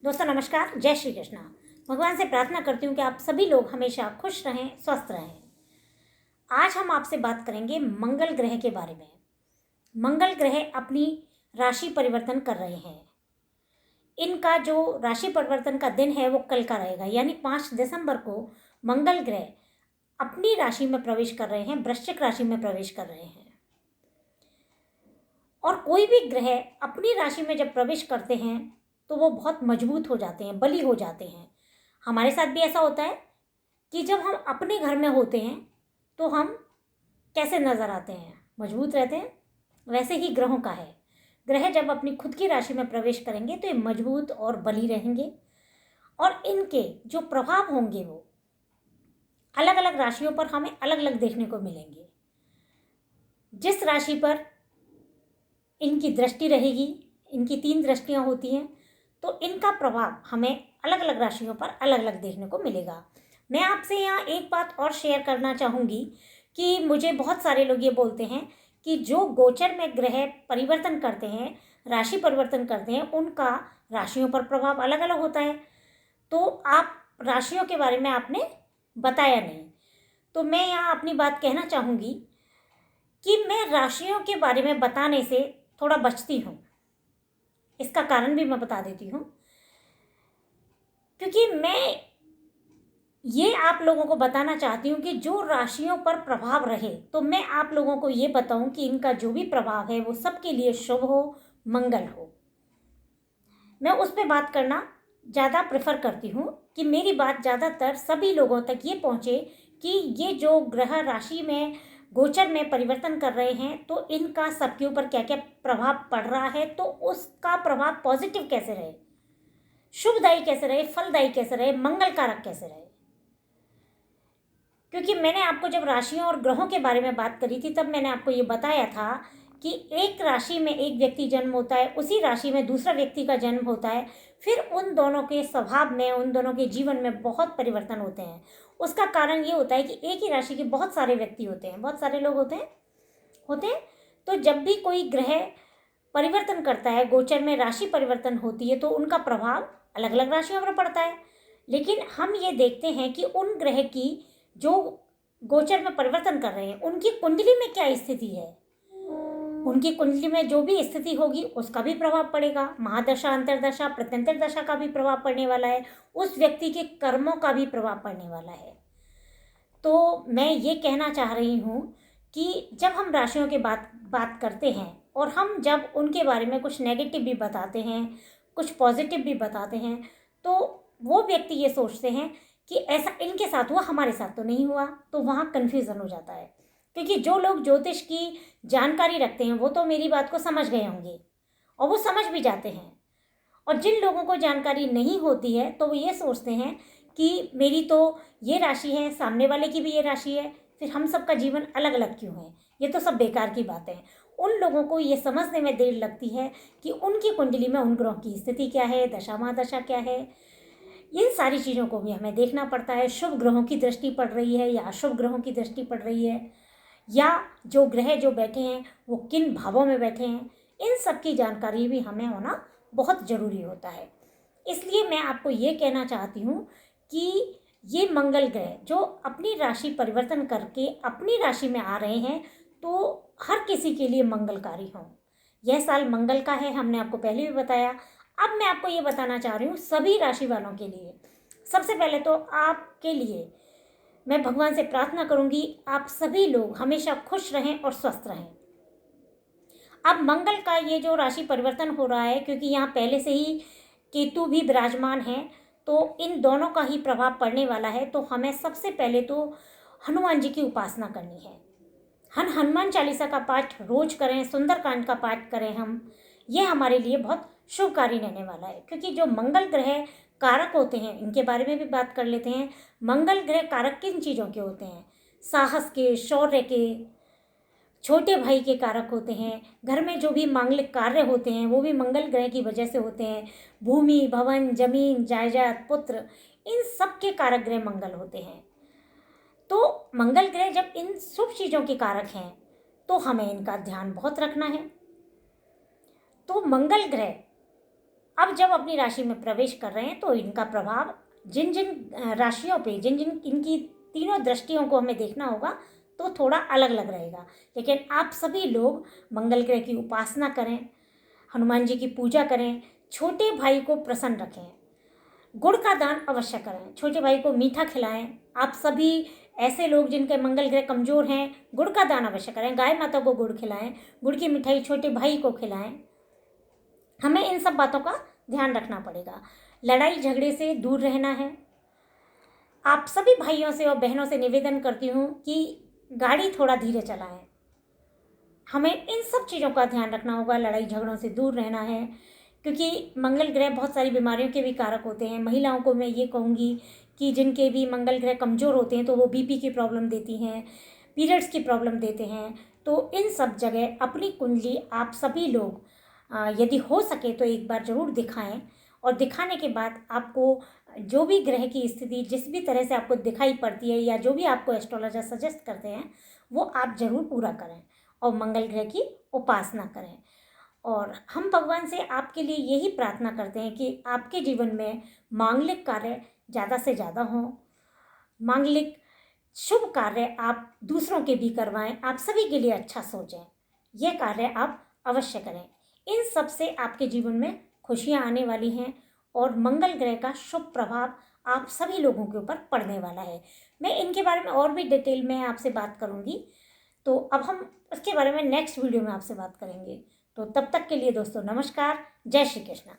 दोस्तों नमस्कार, जय श्री कृष्ण। भगवान से प्रार्थना करती हूँ कि आप सभी लोग हमेशा खुश रहें, स्वस्थ रहें। आज हम आपसे बात करेंगे मंगल ग्रह के बारे में। मंगल ग्रह अपनी राशि परिवर्तन कर रहे हैं। इनका जो राशि परिवर्तन का दिन है वो कल का रहेगा, यानी 5 दिसंबर को मंगल ग्रह अपनी राशि में प्रवेश कर रहे हैं, वृश्चिक राशि में प्रवेश कर रहे हैं। और कोई भी ग्रह अपनी राशि में जब प्रवेश करते हैं तो वो बहुत मजबूत हो जाते हैं, बली हो जाते हैं। हमारे साथ भी ऐसा होता है कि जब हम अपने घर में होते हैं तो हम कैसे नज़र आते हैं, मजबूत रहते हैं। वैसे ही ग्रहों का है, ग्रह जब अपनी खुद की राशि में प्रवेश करेंगे तो ये मजबूत और बली रहेंगे और इनके जो प्रभाव होंगे वो अलग अलग राशियों पर हमें अलग अलग देखने को मिलेंगे। जिस राशि पर इनकी दृष्टि रहेगी, इनकी 3 दृष्टियां होती हैं, तो इनका प्रभाव हमें अलग अलग राशियों पर अलग अलग देखने को मिलेगा। मैं आपसे यहाँ एक बात और शेयर करना चाहूँगी कि मुझे बहुत सारे लोग ये बोलते हैं कि जो गोचर में ग्रह परिवर्तन करते हैं, राशि परिवर्तन करते हैं, उनका राशियों पर प्रभाव अलग अलग होता है। तो आप राशियों के बारे में आपने बताया नहीं, तो मैं यहाँ अपनी बात कहना चाहूँगी कि मैं राशियों के बारे में बताने से थोड़ा बचती हूँ। इसका कारण भी मैं बता देती हूँ, क्योंकि मैं ये आप लोगों को बताना चाहती हूँ कि जो राशियों पर प्रभाव रहे तो मैं आप लोगों को ये बताऊँ कि इनका जो भी प्रभाव है वो सबके लिए शुभ हो, मंगल हो। मैं उस पर बात करना ज़्यादा प्रेफर करती हूँ कि मेरी बात ज़्यादातर सभी लोगों तक ये पहुँचे कि ये जो ग्रह राशि में गोचर में परिवर्तन कर रहे हैं तो इनका सबके ऊपर क्या क्या प्रभाव पड़ रहा है, तो उसका प्रभाव पॉजिटिव कैसे रहे, शुभदायी कैसे रहे, फलदायी कैसे रहे, मंगल कारक कैसे रहे। क्योंकि मैंने आपको जब राशियों और ग्रहों के बारे में बात करी थी तब मैंने आपको ये बताया था कि एक राशि में एक व्यक्ति जन्म होता है, उसी राशि में दूसरा व्यक्ति का जन्म होता है, फिर उन दोनों के स्वभाव में, उन दोनों के जीवन में बहुत परिवर्तन होते हैं। उसका कारण ये होता है कि एक ही राशि के बहुत सारे व्यक्ति होते हैं, बहुत सारे लोग होते हैं। तो जब भी कोई ग्रह परिवर्तन करता है, गोचर में राशि परिवर्तन होती है, तो उनका प्रभाव अलग अलग राशियों पर पड़ता है। लेकिन हम ये देखते हैं कि उन ग्रह की जो गोचर में परिवर्तन कर रहे हैं उनकी कुंडली में क्या स्थिति है, उनकी कुंडली में जो भी स्थिति होगी उसका भी प्रभाव पड़ेगा। महादशा, अंतरदशा, प्रत्यंतर दशा का भी प्रभाव पड़ने वाला है, उस व्यक्ति के कर्मों का भी प्रभाव पड़ने वाला है। तो मैं ये कहना चाह रही हूँ कि जब हम राशियों के बात करते हैं और हम जब उनके बारे में कुछ नेगेटिव भी बताते हैं, कुछ पॉजिटिव भी बताते हैं, तो वो व्यक्ति ये सोचते हैं कि ऐसा इनके साथ हुआ, हमारे साथ तो नहीं हुआ, तो वहाँ कन्फ्यूज़न हो जाता है। क्योंकि जो लोग ज्योतिष की जानकारी रखते हैं वो तो मेरी बात को समझ गए होंगे और वो समझ भी जाते हैं, और जिन लोगों को जानकारी नहीं होती है तो वो ये सोचते हैं कि मेरी तो ये राशि है, सामने वाले की भी ये राशि है, फिर हम सबका जीवन अलग अलग क्यों है, ये तो सब बेकार की बातें हैं। उन लोगों को ये समझने में देर लगती है कि उनकी कुंडली में उन ग्रहों की स्थिति क्या है, दशा महादशा क्या है। इन सारी चीज़ों को भी हमें देखना पड़ता है। शुभ ग्रहों की दृष्टि पड़ रही है या अशुभ ग्रहों की दृष्टि पड़ रही है, या जो ग्रह जो बैठे हैं वो किन भावों में बैठे हैं, इन सब की जानकारी भी हमें होना बहुत ज़रूरी होता है। इसलिए मैं आपको ये कहना चाहती हूँ कि ये मंगल ग्रह जो अपनी राशि परिवर्तन करके अपनी राशि में आ रहे हैं तो हर किसी के लिए मंगलकारी हों। यह साल मंगल का है, हमने आपको पहले भी बताया। अब मैं आपको ये बताना चाह रही हूँ सभी राशि वालों के लिए। सबसे पहले तो आपके लिए मैं भगवान से प्रार्थना करूंगी आप सभी लोग हमेशा खुश रहें और स्वस्थ रहें। अब मंगल का ये जो राशि परिवर्तन हो रहा है, क्योंकि यहाँ पहले से ही केतु भी विराजमान है, तो इन दोनों का ही प्रभाव पड़ने वाला है। तो हमें सबसे पहले तो हनुमान जी की उपासना करनी है। हनुमान चालीसा का पाठ रोज करें, सुंदरकांड का पाठ करें हम, ये हमारे लिए बहुत शुभकारी रहने वाला है। क्योंकि जो मंगल ग्रह कारक होते हैं इनके बारे में भी बात कर लेते हैं। मंगल ग्रह कारक किन चीज़ों के होते हैं? साहस के, शौर्य के, छोटे भाई के कारक होते हैं। घर में जो भी मांगलिक कार्य होते हैं वो भी मंगल ग्रह की वजह से होते हैं। भूमि, भवन, जमीन, जायदाद, पुत्र, इन सब के कारक ग्रह मंगल होते हैं। तो मंगल ग्रह जब इन शुभ चीज़ों के कारक हैं तो हमें इनका ध्यान बहुत रखना है। तो मंगल ग्रह अब जब अपनी राशि में प्रवेश कर रहे हैं तो इनका प्रभाव जिन जिन राशियों पे, जिन जिन इनकी तीनों दृष्टियों को हमें देखना होगा तो थोड़ा अलग अलग रहेगा। लेकिन आप सभी लोग मंगल ग्रह की उपासना करें, हनुमान जी की पूजा करें, छोटे भाई को प्रसन्न रखें, गुड़ का दान अवश्य करें, छोटे भाई को मीठा खिलाएं। आप सभी ऐसे लोग जिनके मंगल ग्रह कमज़ोर हैं, गुड़ का दान अवश्य करें, गाय माता को गुड़ खिलाएं, गुड़ की मिठाई छोटे भाई को खिलाएं। हमें इन सब बातों का ध्यान रखना पड़ेगा। लड़ाई झगड़े से दूर रहना है। आप सभी भाइयों से और बहनों से निवेदन करती हूँ कि गाड़ी थोड़ा धीरे चलाएं। हमें इन सब चीज़ों का ध्यान रखना होगा, लड़ाई झगड़ों से दूर रहना है, क्योंकि मंगल ग्रह बहुत सारी बीमारियों के भी कारक होते हैं। महिलाओं को मैं ये कहूँगी कि जिनके भी मंगल ग्रह कमज़ोर होते हैं तो वो बीपी की प्रॉब्लम देती हैं, पीरियड्स की प्रॉब्लम देते हैं। तो इन सब जगह अपनी कुंडली आप सभी लोग यदि हो सके तो एक बार ज़रूर दिखाएं, और दिखाने के बाद आपको जो भी ग्रह की स्थिति जिस भी तरह से आपको दिखाई पड़ती है या जो भी आपको एस्ट्रोलॉजर सजेस्ट करते हैं वो आप ज़रूर पूरा करें और मंगल ग्रह की उपासना करें। और हम भगवान से आपके लिए यही प्रार्थना करते हैं कि आपके जीवन में मांगलिक कार्य ज़्यादा से ज़्यादा हों, मांगलिक शुभ कार्य आप दूसरों के भी करवाएं, आप सभी के लिए अच्छा सोचें, यह कार्य आप अवश्य करें। इन सब से आपके जीवन में खुशियां आने वाली हैं और मंगल ग्रह का शुभ प्रभाव आप सभी लोगों के ऊपर पड़ने वाला है। मैं इनके बारे में और भी डिटेल में आपसे बात करूंगी, तो अब हम उसके बारे में नेक्स्ट वीडियो में आपसे बात करेंगे। तो तब तक के लिए दोस्तों नमस्कार, जय श्री कृष्ण।